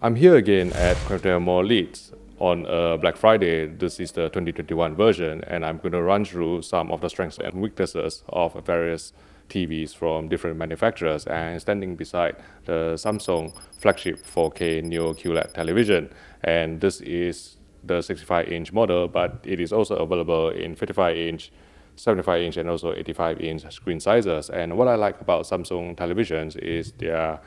I'm here again at Crampton Moore Leeds on Black Friday. This is the 2021 version, and I'm going to run through some of the strengths and weaknesses of various TVs from different manufacturers. And standing beside the Samsung flagship 4K Neo QLED television, and this is the 65-inch model, but it is also available in 55-inch, 75-inch, and also 85-inch screen sizes. And what I like about Samsung televisions is their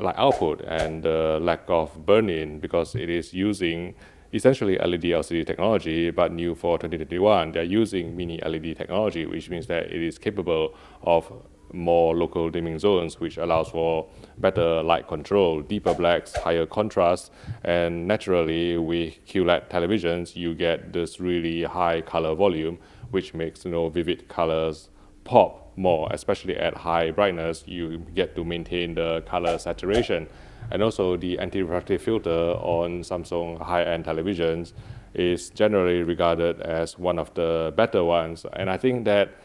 light output and the lack of burn-in, because it is using essentially LED LCD technology, but new for 2021. They're using mini LED technology, which means that it is capable of more local dimming zones, which allows for better light control, deeper blacks, higher contrast, and naturally with QLED televisions, you get this really high color volume, which makes vivid colors pop more, especially at high brightness. You get to maintain the color saturation. And also the anti-reflective filter on Samsung high-end televisions is generally regarded as one of the better ones. And I think that,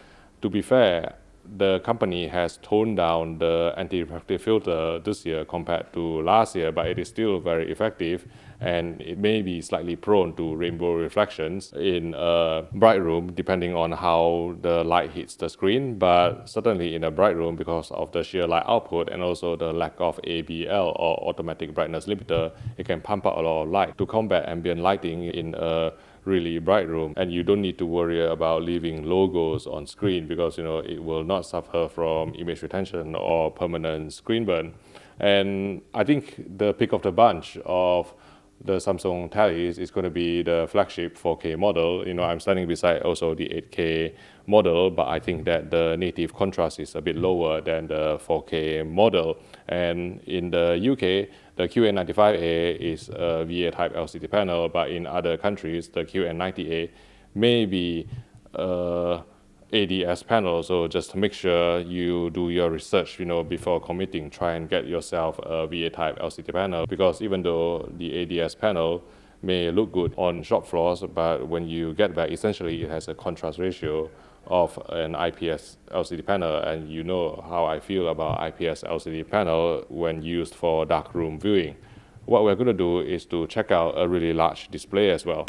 to be fair, the company has toned down the anti-reflective filter this year compared to last year, but it is still very effective, and it may be slightly prone to rainbow reflections in a bright room depending on how the light hits the screen. But certainly in a bright room, because of the sheer light output and also the lack of ABL or automatic brightness limiter, it can pump out a lot of light to combat ambient lighting in a really bright room. And you don't need to worry about leaving logos on screen, because it will not suffer from image retention or permanent screen burn. And I think the pick of the bunch of the Samsung tellies is going to be the flagship 4K model. I'm standing beside also the 8K model, but I think that the native contrast is a bit lower than the 4K model. And in the UK, the QN95A is a VA type LCD panel, but in other countries, the QN90A may be ADS panel. So just make sure you do your research, before committing. Try and get yourself a VA type LCD panel, because even though the ADS panel may look good on shop floors, but when you get back, essentially it has a contrast ratio of an IPS LCD panel, and you know how I feel about IPS LCD panel when used for darkroom viewing. What we're going to do is to check out a really large display as well.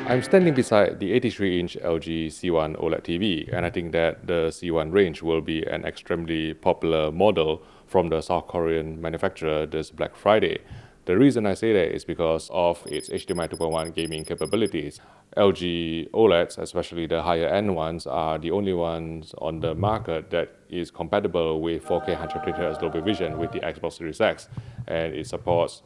I'm standing beside the 83-inch LG C1 OLED TV, and I think that the C1 range will be an extremely popular model from the South Korean manufacturer this Black Friday. The reason I say that is because of its HDMI 2.1 gaming capabilities. LG OLEDs, especially the higher end ones, are the only ones on the market that is compatible with 4K 120Hz Dolby Vision with the Xbox Series X, and it supports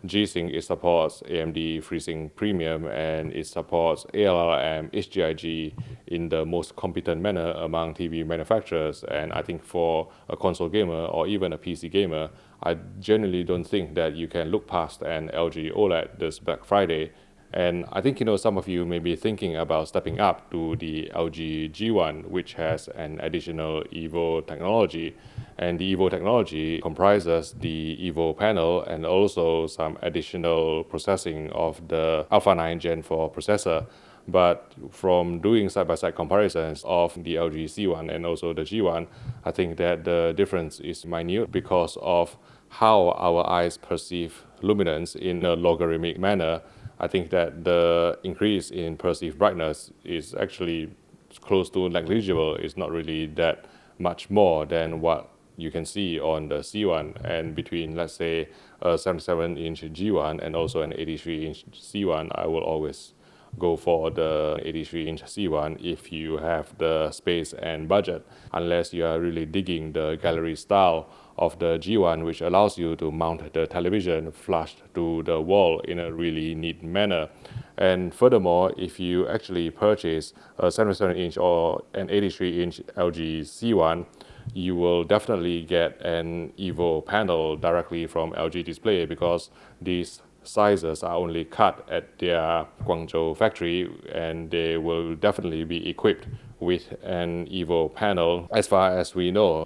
G-Sync, it supports AMD FreeSync Premium, and it supports ALLM HGIG in the most competent manner among TV manufacturers. And I think for a console gamer or even a PC gamer, I genuinely don't think that you can look past an LG OLED this Black Friday. And I think some of you may be thinking about stepping up to the LG G1, which has an additional Evo technology. And the Evo technology comprises the Evo panel and also some additional processing of the Alpha 9 Gen 4 processor. But from doing side-by-side comparisons of the LG C1 and also the G1, I think that the difference is minute because of how our eyes perceive luminance in a logarithmic manner. I think that the increase in perceived brightness is actually close to negligible. It's not really that much more than what you can see on the C1. And between, let's say, a 77-inch G1 and also an 83-inch C1, I will always go for the 83-inch C1 if you have the space and budget, unless you are really digging the gallery style of the G1, which allows you to mount the television flush to the wall in a really neat manner. And furthermore, if you actually purchase a 77-inch or an 83-inch LG C1, you will definitely get an Evo panel directly from LG Display, because these sizes are only cut at their Guangzhou factory, and they will definitely be equipped with an Evo panel as far as we know.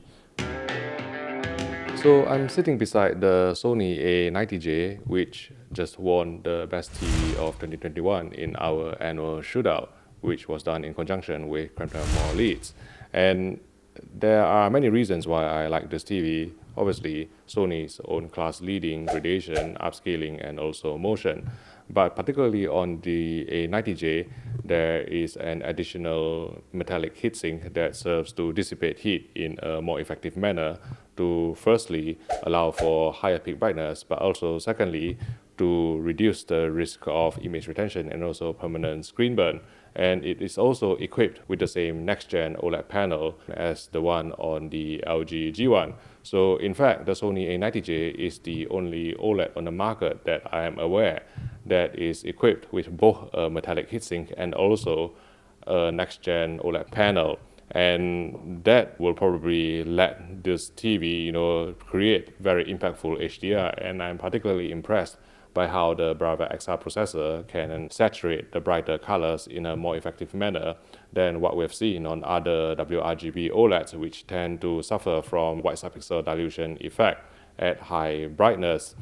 So I'm sitting beside the Sony A80J, which just won the Best TV of 2021 in our annual shootout, which was done in conjunction with Crampton Moore Leeds. And there are many reasons why I like this TV. obviously Sony's own class-leading gradation, upscaling, and also motion. But particularly on the A90J, there is an additional metallic heatsink that serves to dissipate heat in a more effective manner to firstly allow for higher peak brightness, but also secondly to reduce the risk of image retention and also permanent screen burn. And it is also equipped with the same next-gen OLED panel as the one on the LG G1. So in fact, the Sony A90J is the only OLED on the market that I am aware that is equipped with both a metallic heatsink and also a next-gen OLED panel. And that will probably let this TV, create very impactful HDR. And I'm particularly impressed by how the Brava XR processor can saturate the brighter colors in a more effective manner than what we've seen on other WRGB OLEDs, which tend to suffer from white subpixel dilution effect at high brightness.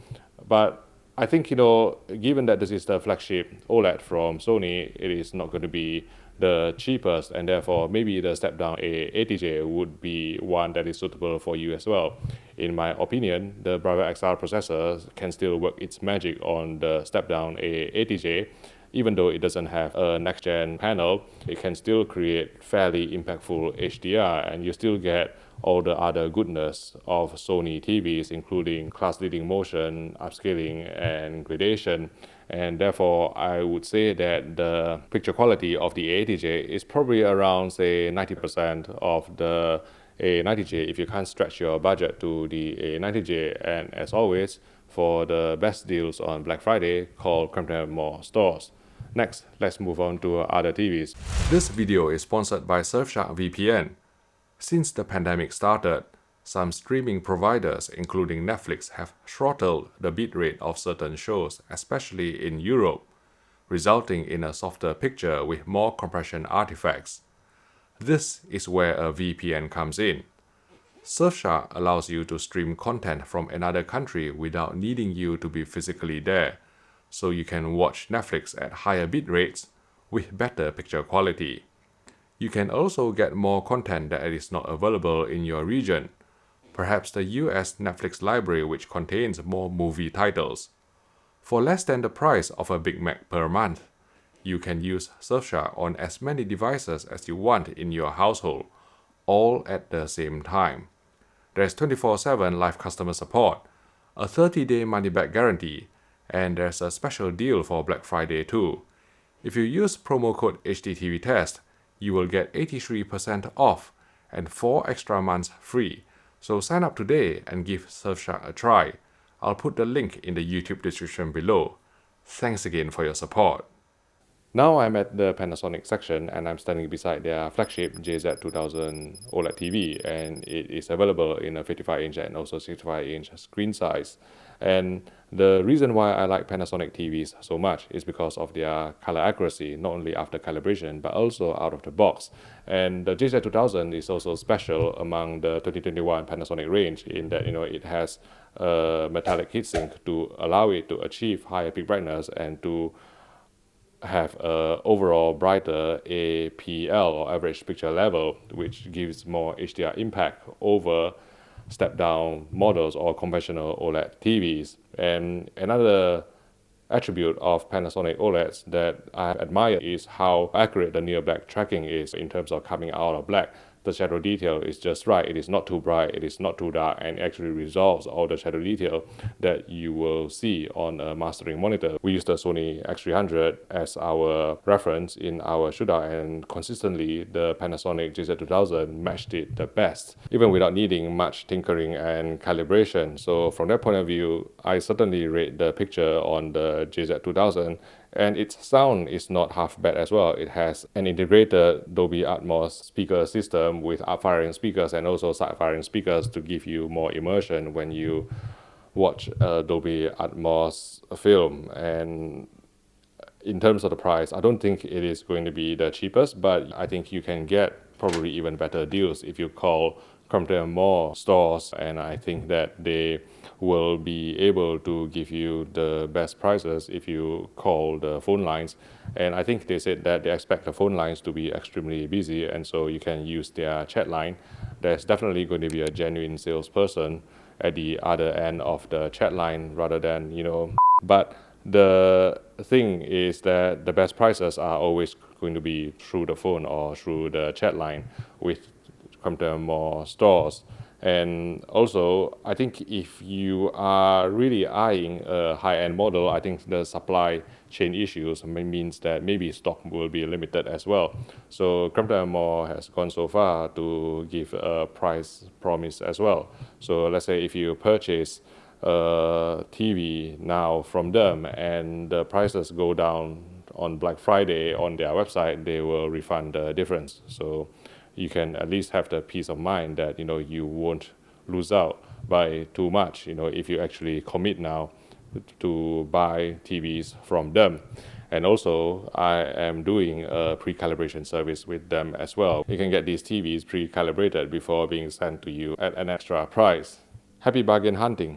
But I think, given that this is the flagship OLED from Sony, it is not going to be the cheapest, and therefore maybe the step-down A80J would be one that is suitable for you as well. In my opinion, the Brava XR processor can still work its magic on the step-down A80J. Even though it doesn't have a next-gen panel, it can still create fairly impactful HDR, and you still get all the other goodness of Sony TVs, including class-leading motion, upscaling, and gradation. And therefore, I would say that the picture quality of the A80J is probably around, say, 90% of the A90J if you can't stretch your budget to the A90J. And as always, for the best deals on Black Friday, call Crampton Moore stores. Next, let's move on to other TVs. This video is sponsored by Surfshark VPN. Since the pandemic started, some streaming providers, including Netflix, have throttled the bitrate of certain shows, especially in Europe, resulting in a softer picture with more compression artifacts. This is where a VPN comes in. Surfshark allows you to stream content from another country without needing you to be physically there, so you can watch Netflix at higher bit rates with better picture quality. You can also get more content that is not available in your region, perhaps the US Netflix library, which contains more movie titles. For less than the price of a Big Mac per month, you can use Surfshark on as many devices as you want in your household, all at the same time. There's 24/7 live customer support, a 30-day money-back guarantee, and there's a special deal for Black Friday too. If you use promo code HDTV test, you will get 83% off and 4 extra months free. So sign up today and give Surfshark a try. I'll put the link in the YouTube description below. Thanks again for your support. Now I'm at the Panasonic section and I'm standing beside their flagship JZ2000 OLED TV, and it is available in a 55-inch and also 65-inch screen size. And the reason why I like Panasonic TVs so much is because of their color accuracy, not only after calibration but also out of the box. And the JZ2000 is also special among the 2021 Panasonic range in that it has a metallic heatsink to allow it to achieve higher peak brightness and to have a overall brighter APL or average picture level, which gives more HDR impact over step-down models or conventional OLED TVs. And another attribute of Panasonic OLEDs that I admire is how accurate the near black tracking is in terms of coming out of black. The shadow detail is just right. It is not too bright, it is not too dark, and actually resolves all the shadow detail that you will see on a mastering monitor. We use the Sony X300 as our reference in our shootout, and consistently the Panasonic JZ2000 matched it the best, even without needing much tinkering and calibration. So from that point of view, I certainly rate the picture on the JZ2000. And its sound is not half bad as well. It has an integrated Dolby Atmos speaker system with up-firing speakers and also side-firing speakers to give you more immersion when you watch a Dolby Atmos film. And in terms of the price, I don't think it is going to be the cheapest, but I think you can get probably even better deals if you call Crampton Moore stores, and I think that they will be able to give you the best prices if you call the phone lines. And I think they said that they expect the phone lines to be extremely busy, and so you can use their chat line. There's definitely going to be a genuine salesperson at the other end of the chat line rather than, but the thing is that the best prices are always going to be through the phone or through the chat line with Crampton Moore stores. And also, I think if you are really eyeing a high-end model, I think the supply chain issues means that maybe stock will be limited as well. So Crampton Moore has gone so far to give a price promise as well. So let's say if you purchase a TV now from them and the prices go down on Black Friday on their website, they will refund the difference. So you can at least have the peace of mind that you won't lose out by too much if you actually commit now to buy TVs from them. And also I am doing a pre-calibration service with them as well. You can get these TVs pre-calibrated before being sent to you at an extra price. Happy bargain hunting!